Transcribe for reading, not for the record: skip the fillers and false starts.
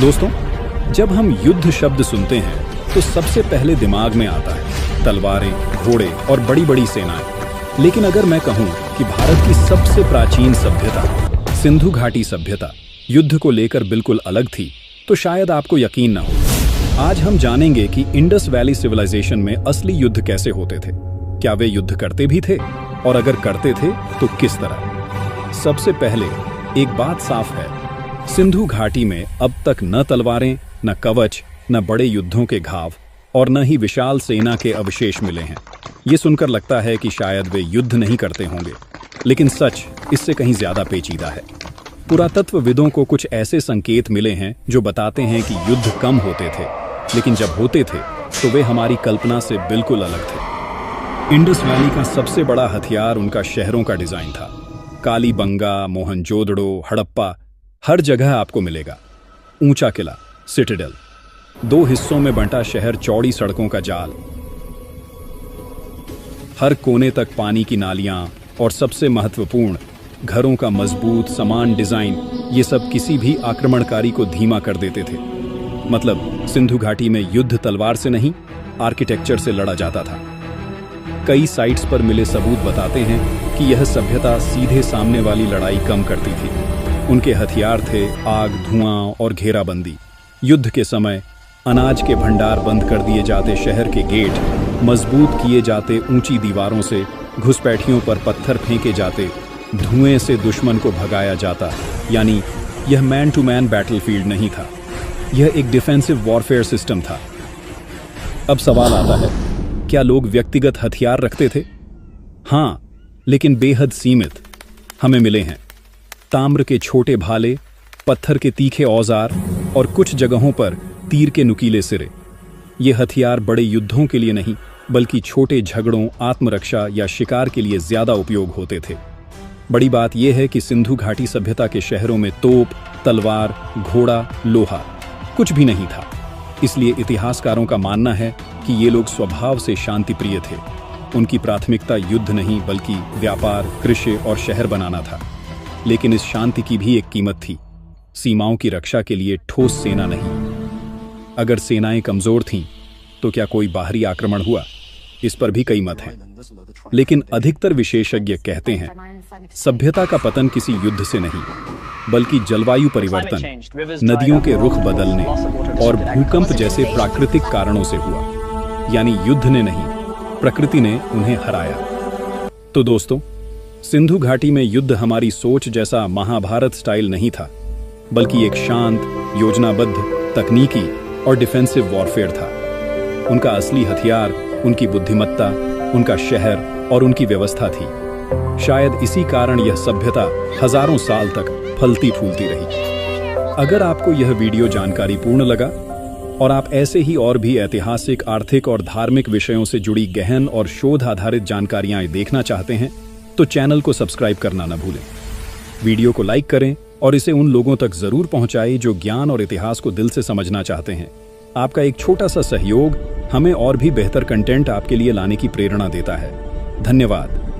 दोस्तों, जब हम युद्ध शब्द सुनते हैं तो सबसे पहले दिमाग में आता है तलवारें, घोड़े और बड़ी बड़ी सेनाएं। लेकिन अगर मैं कहूं कि भारत की सबसे प्राचीन सभ्यता सिंधु घाटी सभ्यता युद्ध को लेकर बिल्कुल अलग थी, तो शायद आपको यकीन न हो। आज हम जानेंगे कि इंडस वैली सिविलाइजेशन में असली युद्ध कैसे होते थे, क्या वे युद्ध करते भी थे, और अगर करते थे तो किस तरह। सबसे पहले एक बात साफ है, सिंधु घाटी में अब तक न तलवारें, न कवच, न बड़े युद्धों के घाव और न ही विशाल सेना के अवशेष मिले हैं। ये सुनकर लगता है कि शायद वे युद्ध नहीं करते होंगे, लेकिन सच इससे कहीं ज्यादा पेचीदा है। पुरातत्वविदों को कुछ ऐसे संकेत मिले हैं जो बताते हैं कि युद्ध कम होते थे, लेकिन जब होते थे तो वे हमारी कल्पना से बिल्कुल अलग थे। इंडस वैली का सबसे बड़ा हथियार उनका शहरों का डिजाइन था। कालीबंगा, मोहनजोदड़ो, हड़प्पा, हर जगह आपको मिलेगा। ऊंचा किला, सिटाडेल, 2 हिस्सों में बंटा शहर, चौड़ी सड़कों का जाल, हर कोने तक पानी की नालियां और सबसे महत्वपूर्ण घरों का मजबूत समान डिजाइन, ये सब किसी भी आक्रमणकारी को धीमा कर देते थे। मतलब सिंधु घाटी में युद्ध तलवार से नहीं, आर्किटेक्चर से लड़ा जाता था। कई साइट्स पर मिले सबूत बताते हैं कि यह सभ्यता सीधे सामने वाली लड़ाई कम करती थी। उनके हथियार थे आग, धुआं और घेराबंदी। युद्ध के समय अनाज के भंडार बंद कर दिए जाते, शहर के गेट मजबूत किए जाते, ऊंची दीवारों से घुसपैठियों पर पत्थर फेंके जाते, धुएं से दुश्मन को भगाया जाता। यानी यह मैन टू मैन बैटलफील्ड नहीं था, यह एक डिफेंसिव वॉरफेयर सिस्टम था। अब सवाल आता है, क्या लोग व्यक्तिगत हथियार रखते थे? हाँ, लेकिन बेहद सीमित। हमें मिले हैं ताम्र के छोटे भाले, पत्थर के तीखे औजार और कुछ जगहों पर तीर के नुकीले सिरे। ये हथियार बड़े युद्धों के लिए नहीं, बल्कि छोटे झगड़ों, आत्मरक्षा या शिकार के लिए ज्यादा उपयोग होते थे। बड़ी बात यह है कि सिंधु घाटी सभ्यता के शहरों में तोप, तलवार, घोड़ा, लोहा कुछ भी नहीं था। इसलिए इतिहासकारों का मानना है कि ये लोग स्वभाव से शांतिप्रिय थे। उनकी प्राथमिकता युद्ध नहीं, बल्कि व्यापार, कृषि और शहर बनाना था। लेकिन इस शांति की भी एक कीमत थी, सीमाओं की रक्षा के लिए ठोस सेना नहीं। अगर सेनाएं कमजोर थीं, तो क्या कोई बाहरी आक्रमण हुआ? इस पर भी कई मत हैं। लेकिन अधिकतर विशेषज्ञ कहते हैं सभ्यता का पतन किसी युद्ध से नहीं, बल्कि जलवायु परिवर्तन, नदियों के रुख बदलने और भूकंप जैसे प्राकृतिक कारणों से हुआ। यानी युद्ध ने नहीं, प्रकृति ने उन्हें हराया। तो दोस्तों, सिंधु घाटी में युद्ध हमारी सोच जैसा महाभारत स्टाइल नहीं था, बल्कि एक शांत, योजनाबद्ध, तकनीकी और डिफेंसिव वॉरफेयर था। उनका असली हथियार उनकी बुद्धिमत्ता, उनका शहर और उनकी व्यवस्था थी। शायद इसी कारण यह सभ्यता हजारों साल तक फलती फूलती रही। अगर आपको यह वीडियो जानकारीपूर्ण लगा और आप ऐसे ही और भी ऐतिहासिक, आर्थिक और धार्मिक विषयों से जुड़ी गहन और शोध आधारित जानकारियां देखना चाहते हैं, तो चैनल को सब्सक्राइब करना न भूलें। वीडियो को लाइक करें और इसे उन लोगों तक जरूर पहुंचाएं जो ज्ञान और इतिहास को दिल से समझना चाहते हैं। आपका एक छोटा सा सहयोग हमें और भी बेहतर कंटेंट आपके लिए लाने की प्रेरणा देता है। धन्यवाद।